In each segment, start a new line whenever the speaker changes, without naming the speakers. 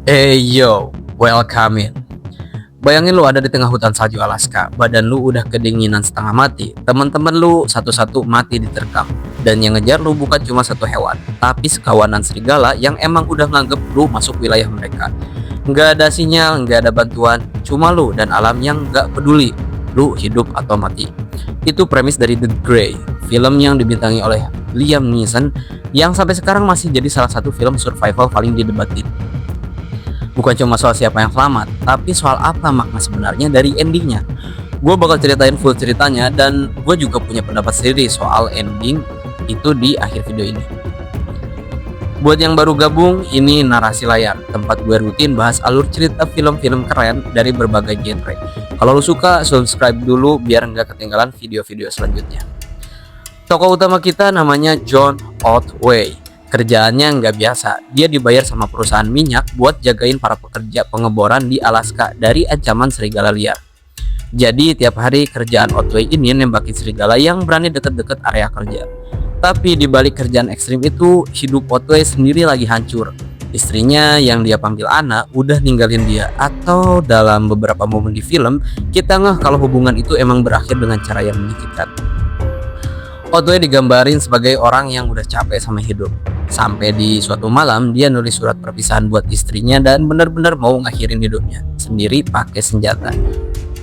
Hey yo, welcome in. Bayangin lu ada di tengah hutan salju Alaska, badan lu udah kedinginan setengah mati, teman-teman lu satu-satu mati diterkam. Dan yang ngejar lu bukan cuma satu hewan, tapi sekawanan serigala yang emang udah nganggep lu masuk wilayah mereka. Nggak ada sinyal, nggak ada bantuan, cuma lu dan alam yang nggak peduli lu hidup atau mati. Itu premis dari The Grey, film yang dibintangi oleh Liam Neeson yang sampai sekarang masih jadi salah satu film survival paling didebatin. Bukan cuma soal siapa yang selamat, tapi soal apa makna sebenarnya dari endingnya. Gue bakal ceritain full ceritanya dan gue juga punya pendapat sendiri soal ending itu di akhir video ini. Buat yang baru gabung, ini Narasi Layar, tempat gue rutin bahas alur cerita film-film keren dari berbagai genre. Kalau lu suka, subscribe dulu biar nggak ketinggalan video-video selanjutnya. Tokoh utama kita namanya John Otway. Kerjaannya nggak biasa, dia dibayar sama perusahaan minyak buat jagain para pekerja pengeboran di Alaska dari ancaman serigala liar. Jadi tiap hari kerjaan Otway ini nembakin serigala yang berani deket-deket area kerja. Tapi di balik kerjaan ekstrim itu, hidup Otway sendiri lagi hancur. Istrinya yang dia panggil Anna udah ninggalin dia, atau dalam beberapa momen di film, kita ngeh kalau hubungan itu emang berakhir dengan cara yang menyakitkan. Otway digambarin sebagai orang yang udah capek sama hidup. Sampai di suatu malam dia nulis surat perpisahan buat istrinya dan benar-benar mau ngakhirin hidupnya sendiri pakai senjata.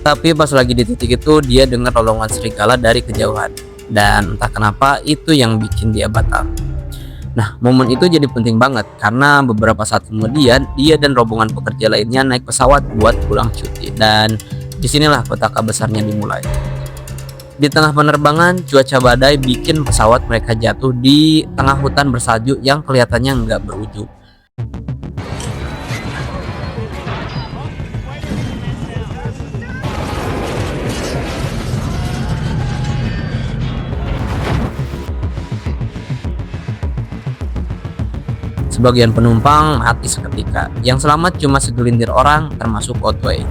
Tapi pas lagi di titik itu dia dengar rolongan serigala dari kejauhan dan entah kenapa itu yang bikin dia batal. Nah, momen itu jadi penting banget karena beberapa saat kemudian dia dan rombongan pekerja lainnya naik pesawat buat pulang cuti dan disinilah petaka besarnya dimulai. Di tengah penerbangan, cuaca badai bikin pesawat mereka jatuh di tengah hutan bersalju yang kelihatannya nggak berujung. Sebagian penumpang mati seketika. Yang selamat cuma segelintir orang, termasuk Otway.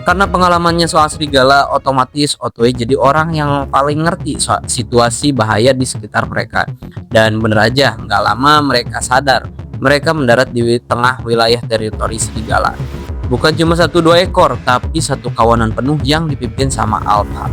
Karena pengalamannya soal serigala, otomatis Otway jadi orang yang paling ngerti soal situasi bahaya di sekitar mereka. Dan bener aja, nggak lama mereka sadar, mereka mendarat di tengah wilayah teritori serigala. Bukan cuma satu dua ekor, tapi satu kawanan penuh yang dipimpin sama Alpha.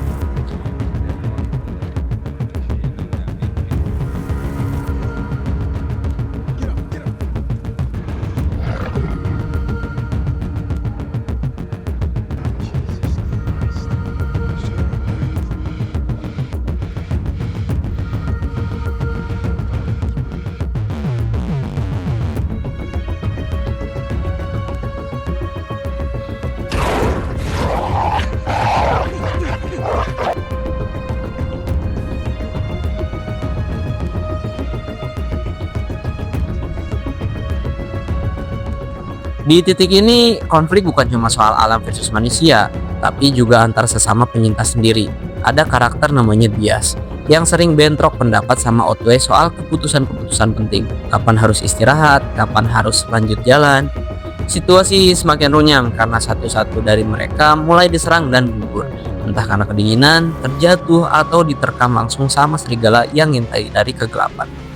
Di titik ini, konflik bukan cuma soal alam versus manusia, tapi juga antar sesama penyintas sendiri. Ada karakter namanya Bias, yang sering bentrok pendapat sama Otway soal keputusan-keputusan penting. Kapan harus istirahat, kapan harus lanjut jalan. Situasi semakin runyam karena satu-satu dari mereka mulai diserang dan gugur. Entah karena kedinginan, terjatuh, atau diterkam langsung sama serigala yang ngintai dari kegelapan.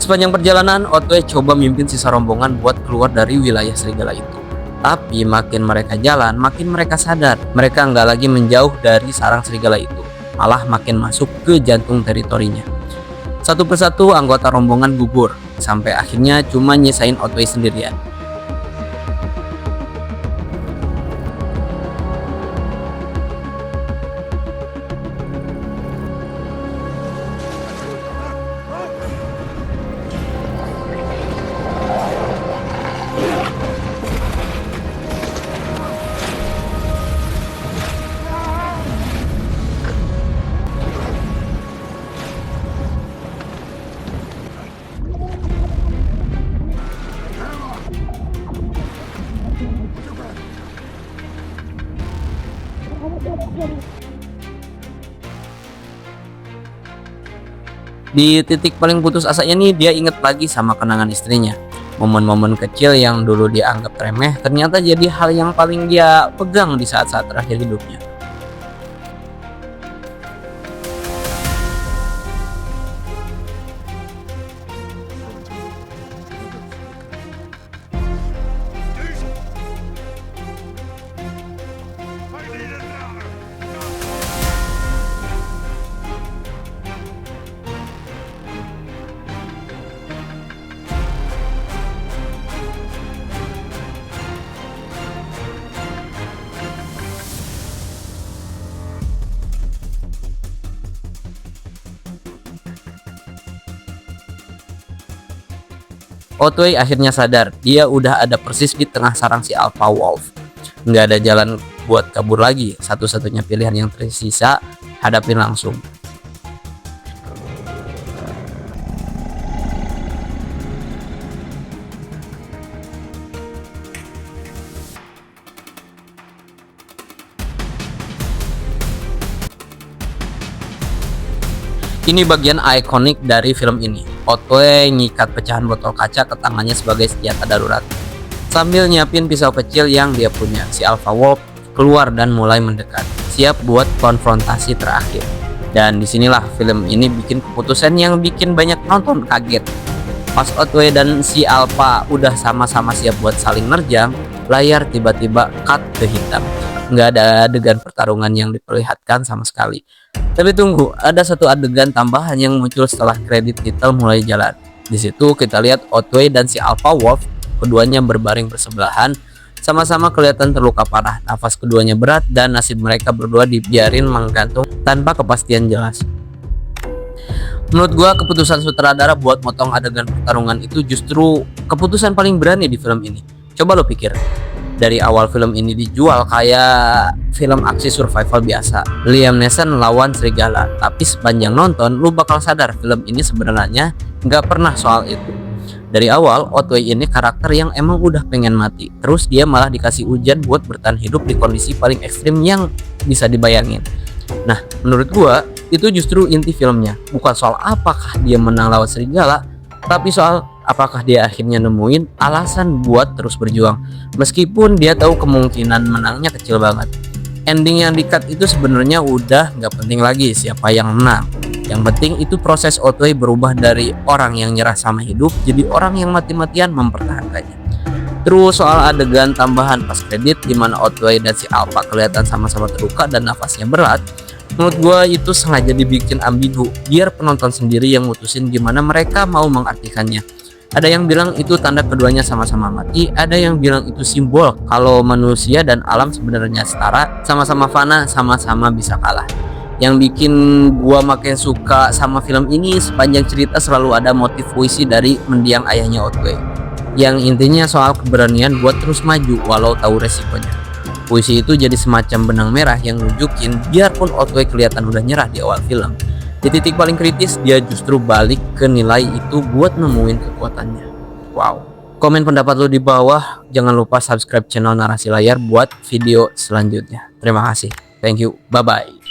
Sepanjang perjalanan, Otway coba mimpin sisa rombongan buat keluar dari wilayah serigala itu. Tapi makin mereka jalan, makin mereka sadar mereka nggak lagi menjauh dari sarang serigala itu, malah makin masuk ke jantung teritorinya. Satu persatu anggota rombongan gugur, sampai akhirnya cuma nyisain Otway sendirian. Di titik paling putus asanya nih, dia inget lagi sama kenangan istrinya. Momen-momen kecil yang dulu dia anggap remeh ternyata jadi hal yang paling dia pegang di saat-saat terakhir hidupnya. Otway akhirnya sadar dia udah ada persis di tengah sarang si Alpha Wolf. Nggak ada jalan buat kabur lagi, satu-satunya pilihan yang tersisa hadapin langsung. Ini bagian ikonik dari film ini. Otway nyikat pecahan botol kaca ke tangannya sebagai senjata darurat. Sambil nyiapin pisau kecil yang dia punya, si Alpha Wolf keluar dan mulai mendekat, siap buat konfrontasi terakhir. Dan disinilah film ini bikin keputusan yang bikin banyak penonton kaget. Pas Otway dan si Alpha udah sama-sama siap buat saling nerjang, layar tiba-tiba cut ke hitam. Nggak ada adegan pertarungan yang diperlihatkan sama sekali. Tapi tunggu, ada satu adegan tambahan yang muncul setelah kredit title mulai jalan. Di situ kita lihat Otway dan si Alpha Wolf, keduanya berbaring bersebelahan Sama-sama kelihatan terluka parah, nafas keduanya berat, dan nasib mereka berdua dibiarin menggantung tanpa kepastian jelas. Menurut gua keputusan sutradara buat motong adegan pertarungan itu justru keputusan paling berani di film ini. Coba lo pikir, dari awal film ini dijual kayak film aksi survival biasa, Liam Neeson lawan serigala, tapi sepanjang nonton lu bakal sadar film ini sebenarnya nggak pernah soal itu. Dari awal, Otway ini karakter yang emang udah pengen mati, terus dia malah dikasih ujian buat bertahan hidup di kondisi paling ekstrim yang bisa dibayangin. Nah, menurut gua itu justru inti filmnya, bukan soal apakah dia menang lawan serigala, tapi soal apakah dia akhirnya nemuin alasan buat terus berjuang, meskipun dia tahu kemungkinan menangnya kecil banget. Ending yang di-cut itu sebenarnya udah nggak penting lagi siapa yang menang. Yang penting itu proses Otway berubah dari orang yang nyerah sama hidup jadi orang yang mati-matian mempertahankannya. Terus soal adegan tambahan pas kredit di mana Otway dan si Alpha kelihatan sama-sama terluka dan nafasnya berat, menurut gue itu sengaja dibikin ambigu biar penonton sendiri yang mutusin gimana mereka mau mengartikannya. Ada yang bilang itu tanda keduanya sama-sama mati, ada yang bilang itu simbol kalau manusia dan alam sebenarnya setara, sama-sama fana, sama-sama bisa kalah. Yang bikin gua makin suka sama film ini, sepanjang cerita selalu ada motif puisi dari mendiang ayahnya Otway, yang intinya soal keberanian buat terus maju walau tahu resikonya. Puisi itu jadi semacam benang merah yang nunjukin biarpun Otway kelihatan udah nyerah di awal film, di titik paling kritis dia justru balik ke nilai itu buat nemuin kekuatannya. Wow. Komen pendapat lo di bawah, jangan lupa subscribe channel Narasi Layar buat video selanjutnya. Terima kasih. Thank you. Bye bye.